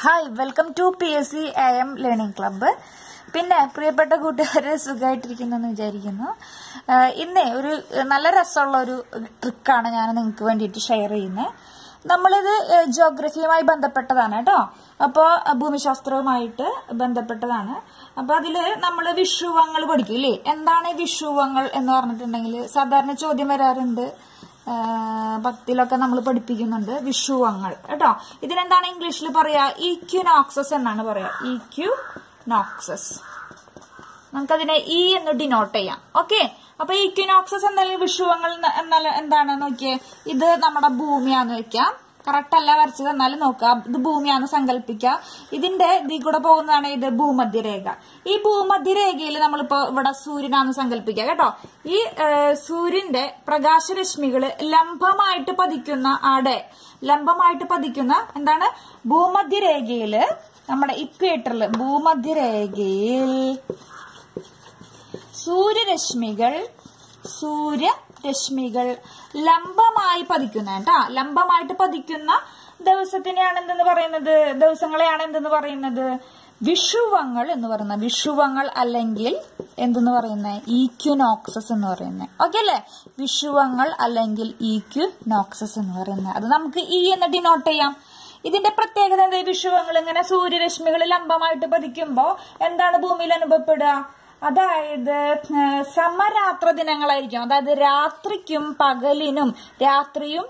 Hi, welcome to PSC AM learning club. പിന്നെ പ്രിയപ്പെട്ട കൂട്ടുകാരെ സുഖമായിട്ടിരിക്കുന്നെന്ന് വിചാരിക്കുന്നു. ഇന്നേ ഒരു നല്ല രസമുള്ള ഒരു ട്രിക്കാണ് ഞാൻ നിങ്ങൾക്ക് വേണ്ടിയിട്ട് ഷെയർ ചെയ്യുന്നത്. നമ്മളിത് ജിയോഗ്രഫിയുമായി ബന്ധപ്പെട്ടതാണ് കേട്ടോ. അപ്പോൾ ഭൂമിശാസ്ത്രവുമായിട്ട് ബന്ധപ്പെട്ടതാണ്. അപ്പോൾ അതിൽ നമ്മൾ വിഷുവങ്ങൾ പഠിക്കും ഇല്ലേ? എന്താണ് വിഷുവങ്ങൾ എന്ന് പറഞ്ഞിട്ടുണ്ടെങ്കിൽ സാധാരണ ചോദ്യം വരാറുണ്ട്. ഭക്തിയിലൊക്കെ നമ്മൾ പഠിപ്പിക്കുന്നുണ്ട് വിഷുവങ്ങൾ കേട്ടോ. ഇതിനെന്താണ് ഇംഗ്ലീഷിൽ പറയാ? ഈക്വിനോക്സസ് എന്നാണ് പറയാ. ഈക്വിനോക്സസ്. നമുക്കതിനെ ഇ എന്ന് ഡിനോട്ട് ചെയ്യാം. ഓക്കെ, അപ്പൊ ഈക്വിനോക്സസ് എന്തായാലും വിഷുവങ്ങൾ എന്നാൽ എന്താണെന്ന് നോക്കിയേ. ഇത് നമ്മുടെ ഭൂമിയാന്ന് വെക്കാം. കറക്റ്റ് അല്ല വരച്ചത്, എന്നാലും നോക്കാം. ഇത് ഭൂമിയാന്ന് സങ്കല്പിക്കാം. ഇതിന്റെ ഇതിൽ കൂടെ പോകുന്നതാണ് ഇത് ഭൂമധ്യരേഖ. ഈ ഭൂമധ്യരേഖയിൽ നമ്മളിപ്പോ ഇവിടെ സൂര്യനാന്ന് സങ്കല്പിക്കാം കേട്ടോ. ഈ സൂര്യന്റെ പ്രകാശരശ്മികള് ലംബമായിട്ട് പതിക്കുന്ന എന്താണ് ഭൂമധ്യരേഖയില്, നമ്മുടെ ഇക്വേറ്ററില് ഭൂമധ്യരേഖയിൽ സൂര്യരശ്മികൾ ലംബമായി പതിക്കുന്ന കേട്ടാ. ലംബമായിട്ട് പതിക്കുന്ന ദിവസങ്ങളെയാണ് എന്തെന്ന് പറയുന്നത്? വിഷുവങ്ങൾ എന്ന് പറയുന്നത്. വിഷുവങ്ങൾ അല്ലെങ്കിൽ എന്തെന്ന് പറയുന്നത്? ഈക്വിനോക്സസ് എന്ന് പറയുന്നത്. ഓക്കെ അല്ലേ? വിഷുവങ്ങൾ അല്ലെങ്കിൽ ഈക്വിനോക്സസ് എന്ന് പറയുന്നത്. അത് നമുക്ക് ഇ എന്ന് ഡിനോട്ട് ചെയ്യാം. ഇതിന്റെ പ്രത്യേകത എന്താ? വിഷുവങ്ങൾ ഇങ്ങനെ സൂര്യരശ്മികൾ ലംബമായിട്ട് പതിക്കുമ്പോ എന്താണ് ഭൂമിയിൽ അനുഭവപ്പെടുക? അതായത് സമരാത്ര ദിനങ്ങളായിരിക്കും. അതായത് രാത്രിക്കും പകലിനും, രാത്രിയും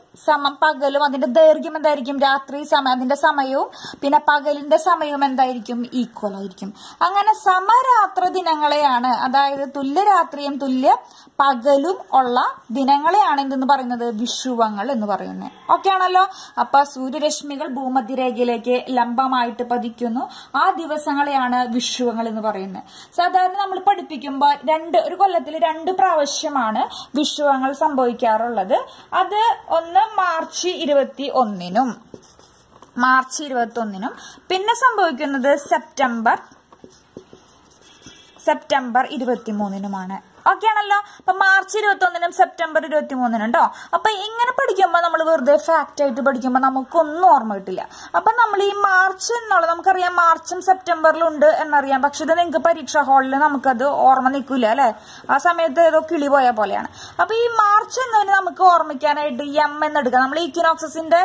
പകലും അതിന്റെ ദൈർഘ്യം എന്തായിരിക്കും? രാത്രി സമയം അതിന്റെ സമയവും പിന്നെ പകലിന്റെ സമയവും എന്തായിരിക്കും? ഈക്വൽ ആയിരിക്കും. അങ്ങനെ സമരാത്ര ദിനങ്ങളെയാണ്, അതായത് തുല്യ രാത്രിയും തുല്യ പകലും ഉള്ള ദിനങ്ങളെയാണ് എന്തെന്ന് പറയുന്നത്? വിഷുവങ്ങൾ എന്ന് പറയുന്നത്. ഓക്കെ ആണല്ലോ? അപ്പൊ സൂര്യരശ്മികൾ ഭൂമധ്യരേഖയിലേക്ക് ലംബമായിട്ട് പതിക്കുന്നു. ആ ദിവസങ്ങളെയാണ് വിഷുവങ്ങൾ എന്ന് പറയുന്നത്. സാധാരണ നമ്മൾ പഠിപ്പിക്കുമ്പോൾ ഒരു കൊല്ലത്തിൽ 2 പ്രാവശ്യമാണ് വിഷുവങ്ങൾ സംഭവിക്കാറുള്ളത്. അത് ഒന്ന് മാർച്ച് 21-നും പിന്നെ സംഭവിക്കുന്നത് സെപ്റ്റംബർ 23-നുമാണ്. ഓക്കെ ആണല്ലോ? അപ്പൊ മാർച്ച് 21-നും സെപ്റ്റംബർ 23-നും ഉണ്ടോ. അപ്പൊ ഇങ്ങനെ പഠിക്കുമ്പോൾ നമ്മൾ വെറുതെ ഫാക്റ്റ് ആയിട്ട് പഠിക്കുമ്പോൾ നമുക്കൊന്നും ഓർമ്മ കിട്ടില്ല. അപ്പൊ നമ്മൾ ഈ മാർച്ച് എന്നുള്ളത് നമുക്കറിയാം, മാർച്ചും സെപ്റ്റംബറിലും ഉണ്ട് എന്നറിയാം. പക്ഷെ ഇത് നിങ്ങൾക്ക് പരീക്ഷാ ഹാളിൽ നമുക്കത് ഓർമ്മ നിൽക്കില്ല അല്ലെ? ആ സമയത്ത് ഏതോ കിളി പോയ പോലെയാണ്. അപ്പൊ ഈ മാർച്ച് എന്നതിന് നമുക്ക് ഓർമ്മിക്കാനായിട്ട് എം എന്നെടുക്കാം. നമ്മൾ ഈക്വിനോക്സസിന്റെ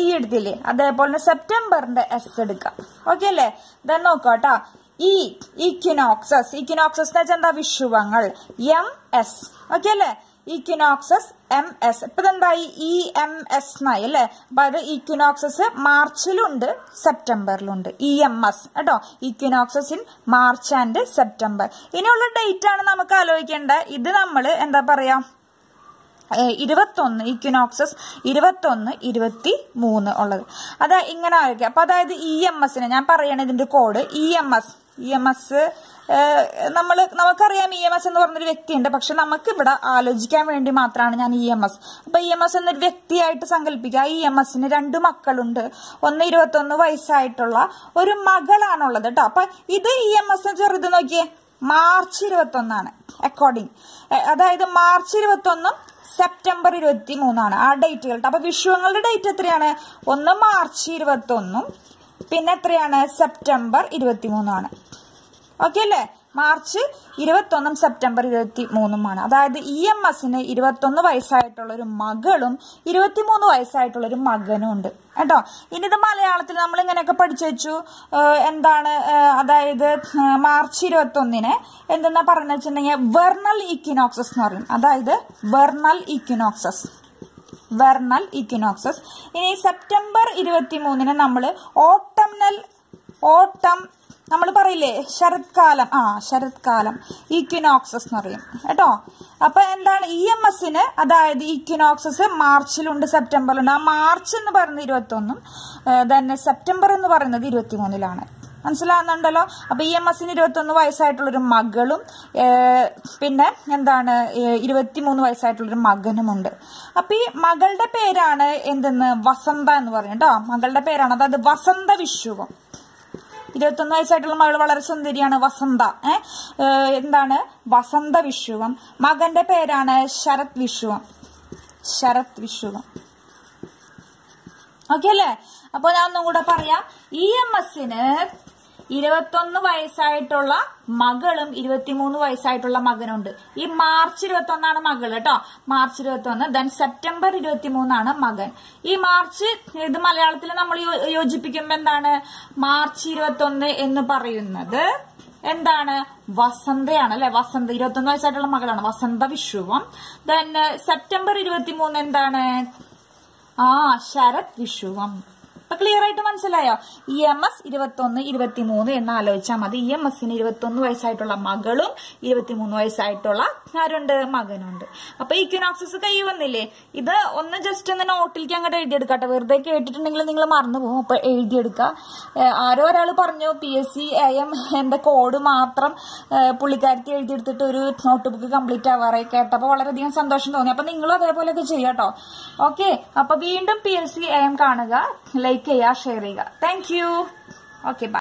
ഇ എടുത്തില്ലേ, അതേപോലെ സെപ്റ്റംബറിന്റെ എസ് എടുക്കാം. ഓക്കെ അല്ലേ? ഇതാ നോക്കാട്ടോ. ഈക്വിനോക്സസ് എന്ന് വെച്ചാൽ എന്താ? വിഷുവങ്ങൾ. MS. ഓക്കെ അല്ലേ? ഈക്വിനോക്സസ് MS. ഇപ്പൊ ഇതെന്തായി? EMS എന്നായി അല്ലെ? അപ്പൊ അത് ഈക്വിനോക്സസ് മാർച്ചിലുണ്ട് സെപ്റ്റംബറിലുണ്ട്. EMS കേട്ടോ. ഈക്വിനോക്സസ് ഇൻ മാർച്ച് ആൻഡ് സെപ്റ്റംബർ. ഇനിയുള്ള ഡേറ്റ് ആണ് നമുക്ക് ആലോചിക്കേണ്ടത്. ഇത് നമ്മൾ എന്താ പറയാ? 21 ഈക്വിനോക്സസ് 21, 23 ഉള്ളത്. അത് ഇങ്ങനെ ആയിരിക്കും. അപ്പൊ അതായത് EMSന് ഞാൻ പറയണ ഇതിന്റെ കോഡ് EMS നമുക്കറിയാം. EMS എന്ന് പറഞ്ഞൊരു വ്യക്തിയുണ്ട്. പക്ഷെ നമുക്ക് ഇവിടെ ആലോചിക്കാൻ വേണ്ടി മാത്രമാണ് ഞാൻ EMS. അപ്പൊ EMS എന്നൊരു വ്യക്തിയായിട്ട് സങ്കല്പിക്കുക. EMSന് 2 മക്കളുണ്ട്. ഒന്ന് 21 വയസ്സായിട്ടുള്ള ഒരു മകളാണുള്ളത് കേട്ടോ. അപ്പൊ ഇത് EMS ചെറുത് നോക്കിയേ, മാർച്ച് 21 അക്കോർഡിംഗ്. അതായത് മാർച്ച് 21 സെപ്റ്റംബർ 23 ആ ഡേറ്റുകൾ. അപ്പൊ വിഷുവങ്ങളുടെ ഡേറ്റ് എത്രയാണ്? ഒന്ന് മാർച്ച് 21 പിന്നെ എത്രയാണ്? സെപ്റ്റംബർ 23 ഓക്കെ അല്ലേ? മാർച്ച് 21 സെപ്റ്റംബർ 23 അതായത് EMSന് 21 വയസ്സായിട്ടുള്ള ഒരു മകളും 23 വയസ്സായിട്ടുള്ള ഒരു മകനും ഉണ്ട് കേട്ടോ. ഇനി ഇത് മലയാളത്തിൽ നമ്മൾ ഇങ്ങനെയൊക്കെ പഠിച്ചു വെച്ചു. എന്താണ്? അതായത് മാർച്ച് 21 എന്തെന്നാ പറയുന്നത് വെച്ചിട്ടുണ്ടെങ്കിൽ വെർണൽ ഈക്വിനോക്സസ് എന്ന് പറയും. അതായത് വെർണൽ ഈക്വിനോക്സസ്. ഇനി സെപ്റ്റംബർ 23 നമ്മൾ ഓട്ടം നമ്മൾ പറയില്ലേ, ശരത്കാലം ഈക്വിനോക്സസ് എന്ന് പറയും കേട്ടോ. അപ്പൊ എന്താണ്? EMSന് അതായത് ഈക്വിനോക്സസ് മാർച്ചിലുണ്ട് സെപ്റ്റംബറിലുണ്ട്. ആ മാർച്ച് എന്ന് പറയുന്നത് 21 തന്നെ സെപ്റ്റംബർ എന്ന് പറയുന്നത് 23 മനസ്സിലാവുന്നുണ്ടല്ലോ? അപ്പൊ EMSന് 21 വയസ്സായിട്ടുള്ളൊരു മകളും പിന്നെ എന്താണ് 23 വയസ്സായിട്ടുള്ളൊരു മകനുമുണ്ട്. അപ്പൊ ഈ മകളുടെ പേരാണ് എന്തെന്ന്? വസന്ത എന്ന് പറയും കേട്ടോ. മകളുടെ പേരാണ്, അതായത് വസന്ത വിഷുവം. 21 വയസ്സായിട്ടുള്ള മകൾ വളരെ സുന്ദരിയാണ്, വസന്ത. എന്താണ്? വസന്ത വിഷുവം. മകന്റെ പേരാണ് ശരത് വിഷുവം. ഓക്കെ അല്ലേ? അപ്പൊ ഞാൻ ഒന്നും കൂടെ പറയാം. EMSന് 21 വയസ്സായിട്ടുള്ള മകളും 23 വയസ്സായിട്ടുള്ള മകനുണ്ട്. ഈ മാർച്ച് 21 മകൾ കേട്ടോ, മാർച്ച് 21. ദെൻ സെപ്റ്റംബർ 23 മകൻ. ഈ മാർച്ച് ഇത് മലയാളത്തിൽ നമ്മൾ യോജിപ്പിക്കുമ്പോ എന്താണ്? മാർച്ച് 21 എന്ന് പറയുന്നത് എന്താണ്? വസന്തയാണ് അല്ലെ? വസന്ത 21 വയസ്സായിട്ടുള്ള മകളാണ്, വസന്ത വിഷുവം. ദെൻ സെപ്റ്റംബർ 23 എന്താണ്? ശരത് വിഷുവം. അപ്പൊ ക്ലിയർ ആയിട്ട് മനസ്സിലായോ? EMS 21, 23 എന്ന് ആലോചിച്ചാൽ മതി. EMSന് 21 വയസ്സായിട്ടുള്ള മകളും 23 വയസ്സായിട്ടുള്ള ആരുണ്ട്? മകനുണ്ട്. അപ്പൊ ഇക്വിനോക്സസ് കൈ വന്നില്ലേ? ഇത് ഒന്ന് ജസ്റ്റ് ഒന്ന് നോട്ടിലേക്ക് അങ്ങോട്ട് എഴുതിയെടുക്കട്ടെ. വെറുതെ കേട്ടിട്ടുണ്ടെങ്കിൽ നിങ്ങൾ മറന്നു പോകും. അപ്പൊ എഴുതിയെടുക്കുക. ആരോ ഒരാൾ പറഞ്ഞു PSC AM എന്റെ കോഡ് മാത്രം പുള്ളിക്കാരത്തി എഴുതിയെടുത്തിട്ട് ഒരു നോട്ട് ബുക്ക് കംപ്ലീറ്റ് ആവാറായി. കേട്ടപ്പോ വളരെയധികം സന്തോഷം തോന്നി. അപ്പൊ നിങ്ങളും അതേപോലെയൊക്കെ ചെയ്യാട്ടോ. ഓക്കെ, അപ്പൊ വീണ്ടും PSC AM കാണുക, ലൈക്ക് ചെയ്യുക, ഷെയർ ചെയ്യുക. Thank you. Okay, by.